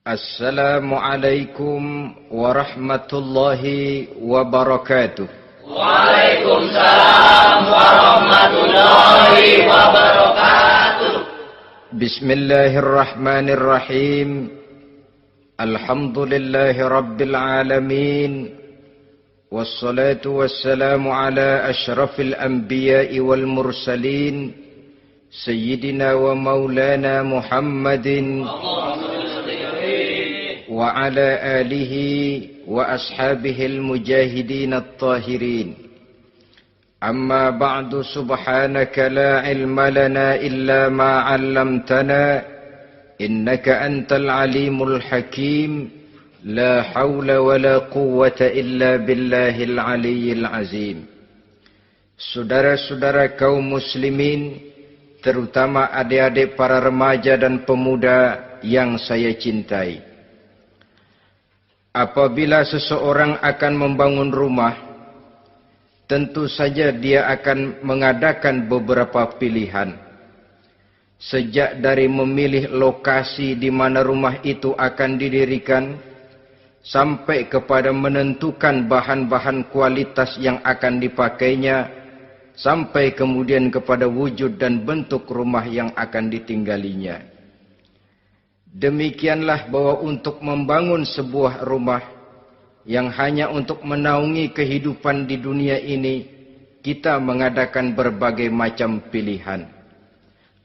Assalamualaikum warahmatullahi wabarakatuh. Waalaikumsalam warahmatullahi wabarakatuh. Bismillahirrahmanirrahim. Alhamdulillahi rabbil alamin. Wassalatu wassalamu ala ashrafil anbiya'i wal mursalin. Sayyidina wa maulana Muhammadin wa ala alihi wa ashabihil mujahidin at-tahirin. Amma ba'du, subhanaka la ilma lana illa ma 'allamtana innaka antal alimul hakim. La hawla wa la quwwata illa billahil aliyyil azim. Saudara-saudara kaum muslimin, terutama adik-adik para remaja dan pemuda yang saya cintai. Apabila seseorang akan membangun rumah, tentu saja dia akan mengadakan beberapa pilihan. Sejak dari memilih lokasi di mana rumah itu akan didirikan, sampai kepada menentukan bahan-bahan kualitas yang akan dipakainya, sampai kemudian kepada wujud dan bentuk rumah yang akan ditinggalinya. Demikianlah bahwa untuk membangun sebuah rumah yang hanya untuk menaungi kehidupan di dunia ini, kita mengadakan berbagai macam pilihan.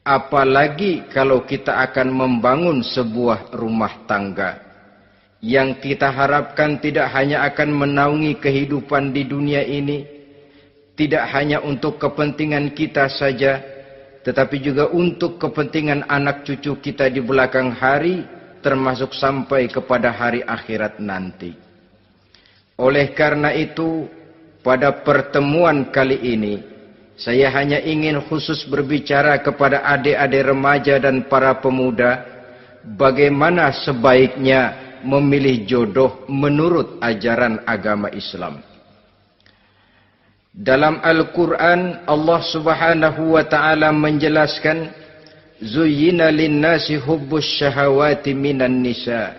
Apalagi kalau kita akan membangun sebuah rumah tangga yang kita harapkan tidak hanya akan menaungi kehidupan di dunia ini, tidak hanya untuk kepentingan kita saja, tetapi juga untuk kepentingan anak cucu kita di belakang hari, termasuk sampai kepada hari akhirat nanti. Oleh karena itu, pada pertemuan kali ini, saya hanya ingin khusus berbicara kepada adik-adik remaja dan para pemuda, bagaimana sebaiknya memilih jodoh menurut ajaran agama Islam. Dalam Al-Quran, Allah subhanahu wa ta'ala menjelaskan, Zuyyina linnasi hubbus syahawati minan nisa.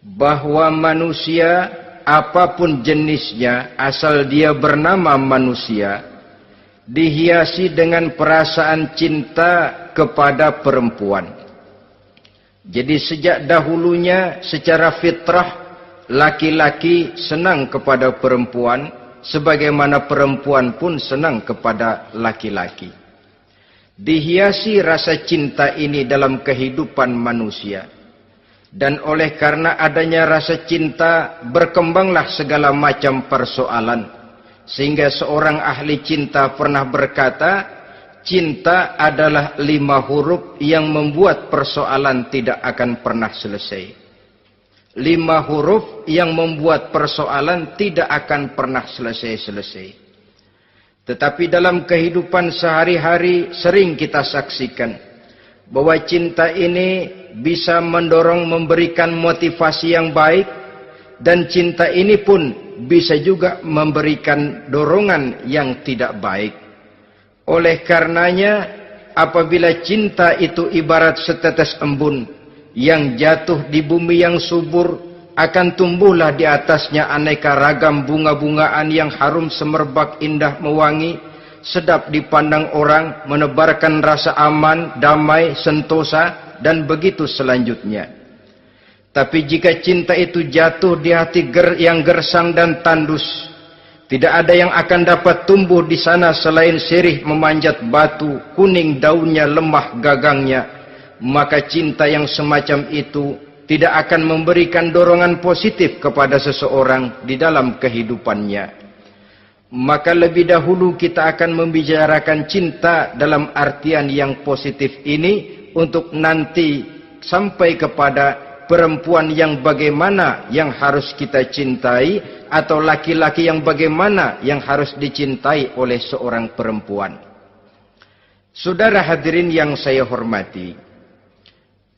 Bahwa manusia, apapun jenisnya, asal dia bernama manusia, dihiasi dengan perasaan cinta kepada perempuan. Jadi sejak dahulunya, secara fitrah, laki-laki senang kepada perempuan, sebagaimana perempuan pun senang kepada laki-laki. Dihiasi rasa cinta ini dalam kehidupan manusia. Dan oleh karena adanya rasa cinta, berkembanglah segala macam persoalan. Sehingga seorang ahli cinta pernah berkata, cinta adalah 5 huruf yang membuat persoalan tidak akan pernah selesai. 5 huruf yang membuat persoalan tidak akan pernah selesai-selesai. Tetapi dalam kehidupan sehari-hari sering kita saksikan bahwa cinta ini bisa mendorong, memberikan motivasi yang baik, dan cinta ini pun bisa juga memberikan dorongan yang tidak baik. Oleh karenanya, apabila cinta itu ibarat setetes embun yang jatuh di bumi yang subur, akan tumbuhlah di atasnya aneka ragam bunga-bungaan yang harum semerbak, indah mewangi, sedap dipandang orang, menebarkan rasa aman, damai, sentosa, dan begitu selanjutnya. Tapi jika cinta itu jatuh di hati yang gersang dan tandus, tidak ada yang akan dapat tumbuh di sana selain sirih memanjat batu, kuning daunnya, lemah gagangnya. Maka cinta yang semacam itu tidak akan memberikan dorongan positif kepada seseorang di dalam kehidupannya. Maka lebih dahulu kita akan membicarakan cinta dalam artian yang positif ini, untuk nanti sampai kepada perempuan yang bagaimana yang harus kita cintai, atau laki-laki yang bagaimana yang harus dicintai oleh seorang perempuan. Saudara hadirin yang saya hormati,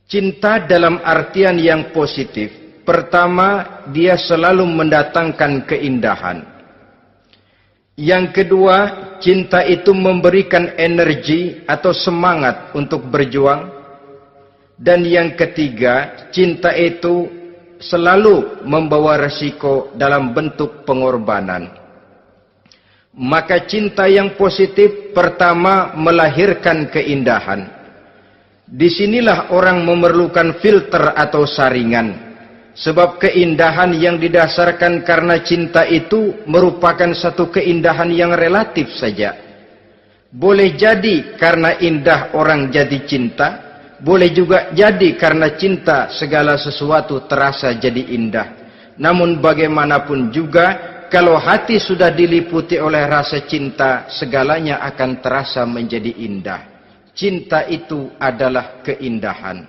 cinta dalam artian yang positif, pertama, dia selalu mendatangkan keindahan. Yang kedua, cinta itu memberikan energi atau semangat untuk berjuang. Dan yang ketiga, cinta itu selalu membawa resiko dalam bentuk pengorbanan. Maka cinta yang positif pertama melahirkan keindahan. Disinilah orang memerlukan filter atau saringan. Sebab keindahan yang didasarkan karena cinta itu merupakan satu keindahan yang relatif saja. Boleh jadi karena indah orang jadi cinta, boleh juga jadi karena cinta segala sesuatu terasa jadi indah. Namun bagaimanapun juga, kalau hati sudah diliputi oleh rasa cinta, segalanya akan terasa menjadi indah. Cinta itu adalah keindahan.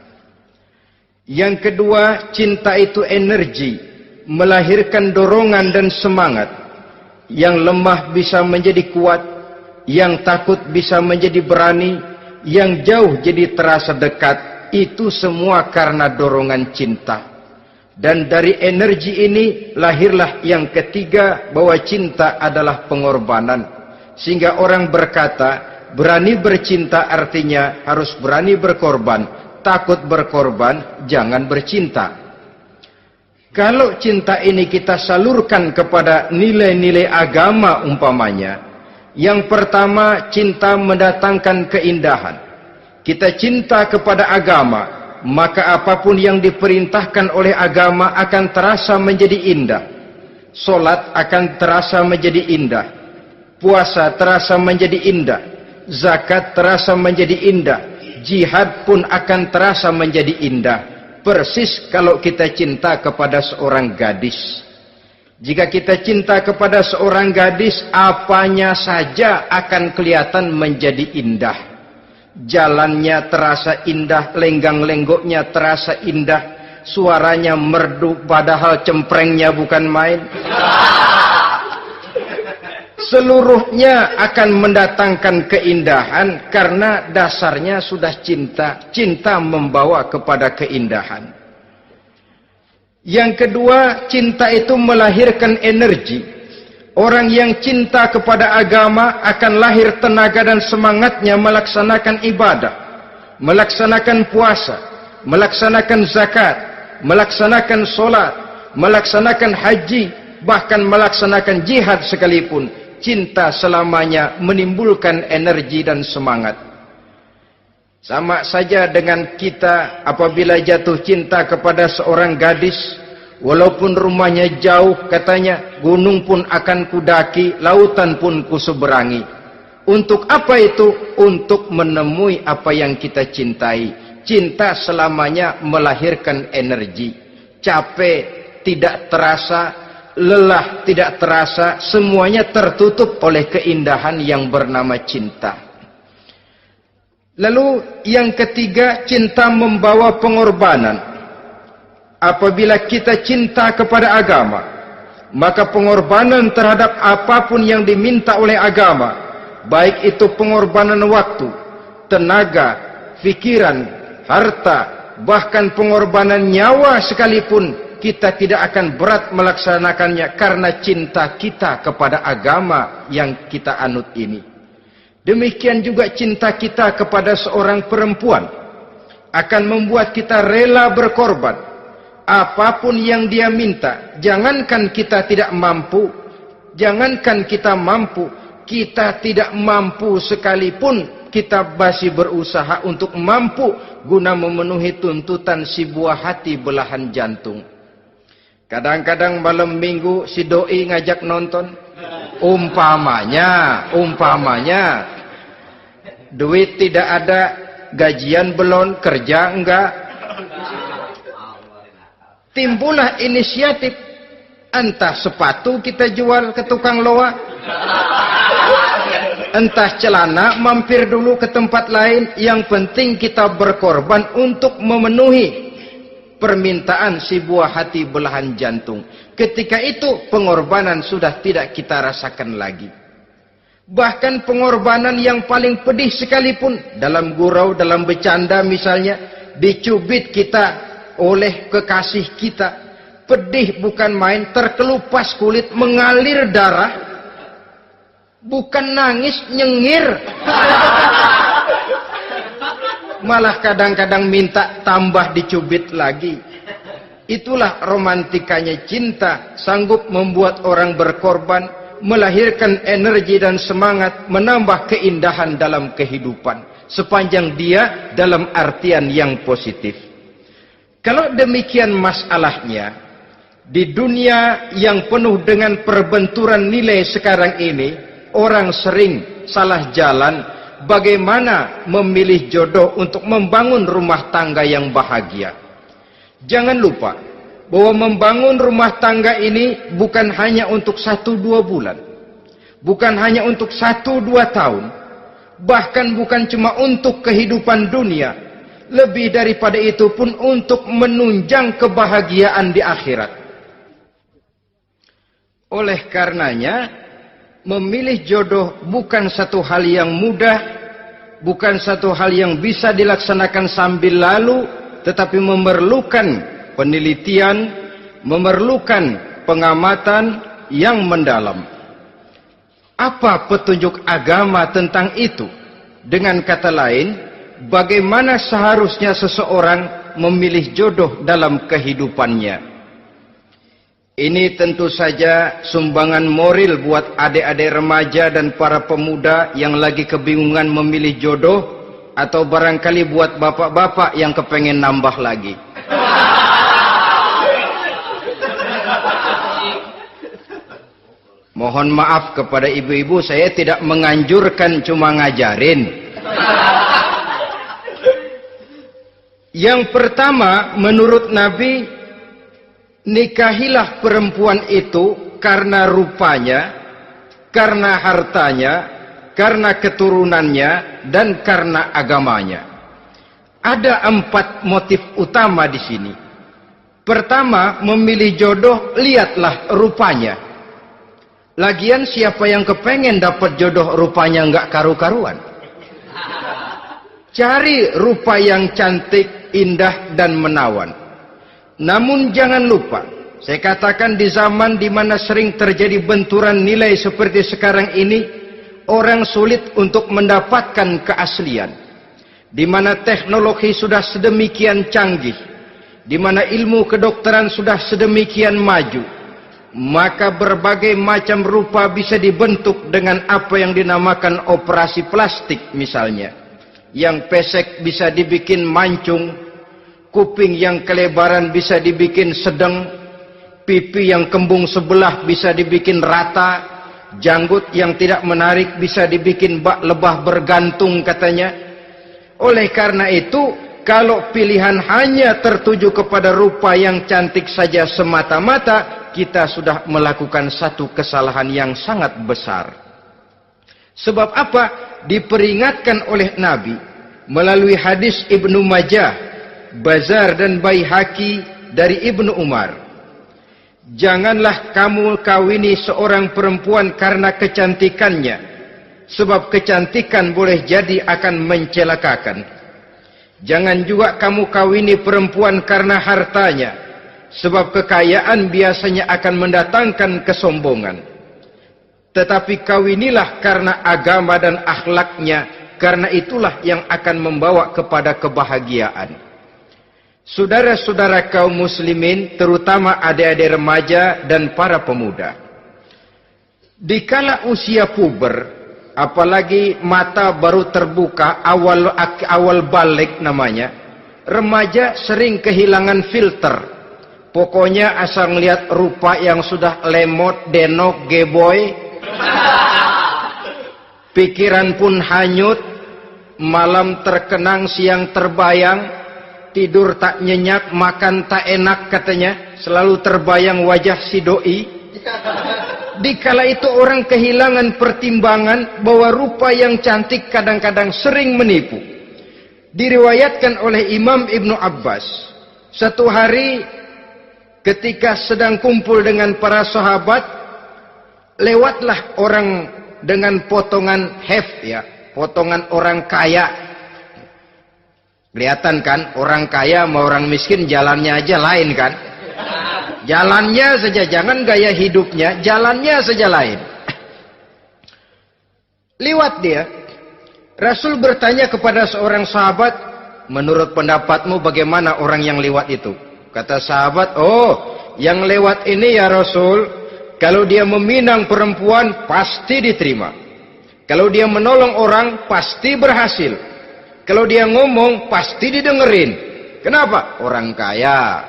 Yang kedua, cinta itu energi, melahirkan dorongan dan semangat. Yang lemah bisa menjadi kuat, yang takut bisa menjadi berani, yang jauh jadi terasa dekat. Itu semua karena dorongan cinta. Dan dari energi ini lahirlah yang ketiga, bahwa cinta adalah pengorbanan. Sehingga orang berkata, berani bercinta artinya harus berani berkorban. Takut berkorban, jangan bercinta. Kalau cinta ini kita salurkan kepada nilai-nilai agama umpamanya, yang pertama, cinta mendatangkan keindahan. Kita cinta kepada agama, maka apapun yang diperintahkan oleh agama akan terasa menjadi indah. Solat akan terasa menjadi indah. Puasa terasa menjadi indah. Zakat terasa menjadi indah. Jihad pun akan terasa menjadi indah. Persis kalau kita cinta kepada seorang gadis. Jika kita cinta kepada seorang gadis, apanya saja akan kelihatan menjadi indah. Jalannya terasa indah, lenggang-lenggoknya terasa indah, suaranya merdu padahal cemprengnya bukan main. Seluruhnya akan mendatangkan keindahan karena dasarnya sudah cinta. Cinta membawa kepada keindahan. Yang kedua, cinta itu melahirkan energi. Orang yang cinta kepada agama akan lahir tenaga dan semangatnya melaksanakan ibadah, melaksanakan puasa, melaksanakan zakat, melaksanakan solat, melaksanakan haji, bahkan melaksanakan jihad sekalipun. Cinta selamanya menimbulkan energi dan semangat. Sama saja dengan kita apabila jatuh cinta kepada seorang gadis, walaupun rumahnya jauh, katanya, gunung pun akan kudaki, lautan pun kuseberangi. Untuk apa itu? Untuk menemui apa yang kita cintai. Cinta selamanya melahirkan energi. Capek tidak terasa, lelah tidak terasa, semuanya tertutup oleh keindahan yang bernama cinta. Lalu yang ketiga, cinta membawa pengorbanan. Apabila kita cinta kepada agama, maka pengorbanan terhadap apapun yang diminta oleh agama, baik itu pengorbanan waktu, tenaga, pikiran, harta, bahkan pengorbanan nyawa sekalipun, kita tidak akan berat melaksanakannya karena cinta kita kepada agama yang kita anut ini. Demikian juga cinta kita kepada seorang perempuan akan membuat kita rela berkorban. Apapun yang dia minta, jangankan kita tidak mampu, jangankan kita mampu, kita tidak mampu sekalipun, kita masih berusaha untuk mampu guna memenuhi tuntutan si buah hati belahan jantung. Kadang-kadang malam minggu si doi ngajak nonton. Umpamanya, duit tidak ada, gajian belum, kerja enggak. Timbullah inisiatif, entah sepatu kita jual ke tukang loa, entah celana mampir dulu ke tempat lain. Yang penting kita berkorban untuk memenuhi permintaan si buah hati belahan jantung. Ketika itu pengorbanan sudah tidak kita rasakan lagi. Bahkan pengorbanan yang paling pedih sekalipun, dalam gurau, dalam bercanda misalnya, dicubit kita oleh kekasih kita, pedih bukan main, terkelupas kulit, mengalir darah, bukan nangis, nyengir. malah kadang-kadang minta tambah dicubit lagi. Itulah romantikanya cinta, sanggup membuat orang berkorban, melahirkan energi dan semangat, menambah keindahan dalam kehidupan, sepanjang dia dalam artian yang positif. Kalau demikian masalahnya, di dunia yang penuh dengan perbenturan nilai sekarang ini, orang sering salah jalan bagaimana memilih jodoh untuk membangun rumah tangga yang bahagia. Jangan lupa bahwa membangun rumah tangga ini bukan hanya untuk 1-2 bulan, bukan hanya untuk 1-2 tahun, bahkan bukan cuma untuk kehidupan dunia, lebih daripada itu pun untuk menunjang kebahagiaan di akhirat. Oleh karenanya, memilih jodoh bukan satu hal yang mudah, bukan satu hal yang bisa dilaksanakan sambil lalu, tetapi memerlukan penelitian, memerlukan pengamatan yang mendalam. Apa petunjuk agama tentang itu? Dengan kata lain, bagaimana seharusnya seseorang memilih jodoh dalam kehidupannya? Ini tentu saja sumbangan moral buat adik-adik remaja dan para pemuda yang lagi kebingungan memilih jodoh, atau barangkali buat bapak-bapak yang kepengen nambah lagi. Mohon maaf kepada ibu-ibu, saya tidak menganjurkan, cuma ngajarin. Yang pertama, menurut Nabi, nikahilah perempuan itu karena rupanya, karena hartanya, karena keturunannya, dan karena agamanya. Ada 4 motif utama di sini. Pertama, memilih jodoh, lihatlah rupanya. Lagian siapa yang kepengen dapat jodoh rupanya nggak karu-karuan? Cari rupa yang cantik, indah, dan menawan. Namun jangan lupa, saya katakan di zaman di mana sering terjadi benturan nilai seperti sekarang ini, orang sulit untuk mendapatkan keaslian. Di mana teknologi sudah sedemikian canggih, di mana ilmu kedokteran sudah sedemikian maju, maka berbagai macam rupa bisa dibentuk dengan apa yang dinamakan operasi plastik misalnya. Yang pesek bisa dibikin mancung, kuping yang kelebaran bisa dibikin sedang, pipi yang kembung sebelah bisa dibikin rata, janggut yang tidak menarik bisa dibikin bak lebah bergantung katanya. Oleh karena itu, kalau pilihan hanya tertuju kepada rupa yang cantik saja semata-mata, kita sudah melakukan satu kesalahan yang sangat besar. Sebab apa? Diperingatkan oleh Nabi melalui hadis Ibnu Majah, Bazar dan Baihaqi dari Ibnu Umar. Janganlah kamu kawini seorang perempuan karena kecantikannya, sebab kecantikan boleh jadi akan mencelakakan. Jangan juga kamu kawini perempuan karena hartanya, sebab kekayaan biasanya akan mendatangkan kesombongan. Tetapi kawinilah karena agama dan akhlaknya, karena itulah yang akan membawa kepada kebahagiaan. Saudara-saudara kaum muslimin, terutama adik-adik remaja dan para pemuda, dikala usia puber, apalagi mata baru terbuka, awal balik namanya, remaja sering kehilangan filter. Pokoknya asal ngelihat rupa yang sudah lemot, denok, geboy, pikiran pun hanyut, malam terkenang, siang terbayang, tidur tak nyenyak, makan tak enak katanya, selalu terbayang wajah si doi. Dikala itu orang kehilangan pertimbangan bahwa rupa yang cantik kadang-kadang sering menipu. Diriwayatkan oleh Imam Ibnu Abbas, satu hari ketika sedang kumpul dengan para sahabat, lewatlah orang dengan potongan potongan orang kaya. Kelihatan kan, orang kaya sama orang miskin jalannya aja lain kan. Jalannya saja, jangan gaya hidupnya, jalannya saja lain. Liwat dia. Rasul bertanya kepada seorang sahabat, menurut pendapatmu bagaimana orang yang lewat itu? Kata sahabat, oh, yang lewat ini ya Rasul, kalau dia meminang perempuan pasti diterima. Kalau dia menolong orang pasti berhasil. Kalau dia ngomong pasti didengerin. Kenapa? Orang kaya.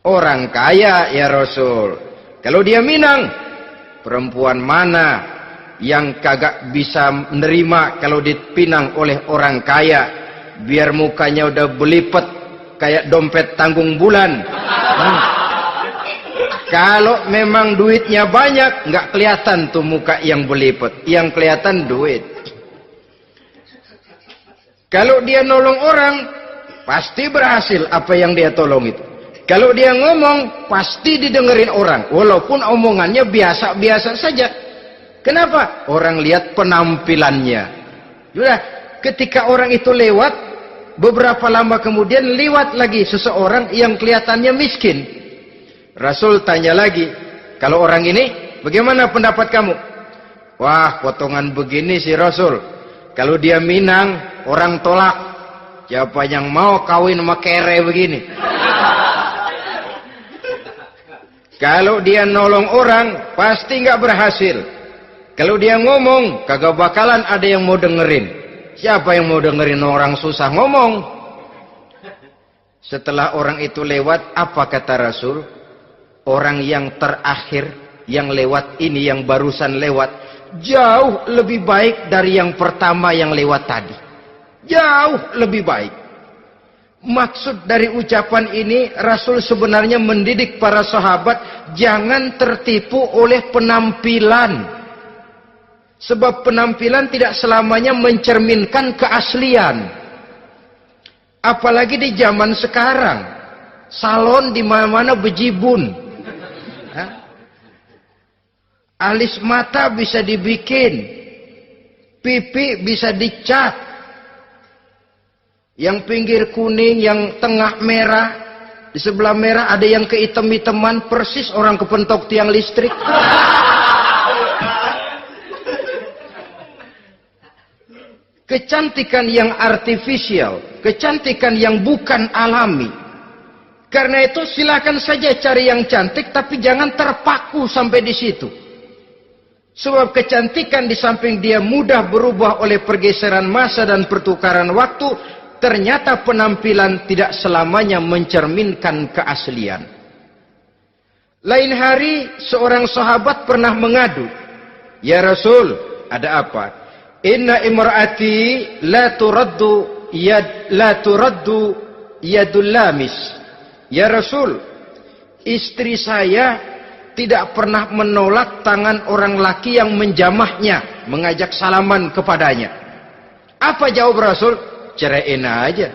Orang kaya ya Rasul. Kalau dia minang, perempuan mana yang kagak bisa menerima kalau dipinang oleh orang kaya? Biar mukanya udah belipet kayak dompet tanggung bulan. Kalau memang duitnya banyak, nggak kelihatan tuh muka yang belipet. Yang kelihatan duit. Kalau dia nolong orang, pasti berhasil apa yang dia tolong itu. Kalau dia ngomong, pasti didengerin orang. Walaupun omongannya biasa-biasa saja. Kenapa? Orang lihat penampilannya. Sudah, ketika orang itu lewat, beberapa lama kemudian lewat lagi seseorang yang kelihatannya miskin. Rasul tanya lagi, kalau orang ini bagaimana pendapat kamu? Wah, potongan begini sih Rasul. Kalau dia minang, orang tolak. Siapa yang mau kawin sama kere begini? Kalau dia nolong orang, pasti nggak berhasil. Kalau dia ngomong, kagak bakalan ada yang mau dengerin. Siapa yang mau dengerin orang susah ngomong? Setelah orang itu lewat, apa kata Rasul? Orang yang terakhir, yang lewat ini, yang barusan lewat, jauh lebih baik dari yang pertama yang lewat tadi. Jauh lebih baik. Maksud dari ucapan ini, Rasul sebenarnya mendidik para sahabat jangan tertipu oleh penampilan. Sebab penampilan tidak selamanya mencerminkan keaslian. Apalagi di zaman sekarang, salon di mana-mana bejibun. Alis mata bisa dibikin, pipi bisa dicat, yang pinggir kuning, yang tengah merah, di sebelah merah ada yang kehitam-hitaman, persis orang kepentok tiang listrik. Kecantikan yang artifisial, kecantikan yang bukan alami. Karena itu silakan saja cari yang cantik, tapi jangan terpaku sampai di situ. Sebab kecantikan di samping dia mudah berubah oleh pergeseran masa dan pertukaran waktu, ternyata penampilan tidak selamanya mencerminkan keaslian. Lain hari seorang sahabat pernah mengadu, "Ya Rasul, ada apa? Inna imraati la turaddu yadul lamis." Ya Rasul, istri saya tidak pernah menolak tangan orang laki yang menjamahnya, mengajak salaman kepadanya. Apa jawab Rasul? Ceraiin aja.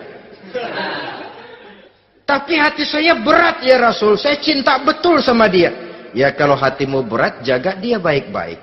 Tapi hati saya berat ya Rasul, saya cinta betul sama dia. Ya kalau hatimu berat, jaga dia baik-baik.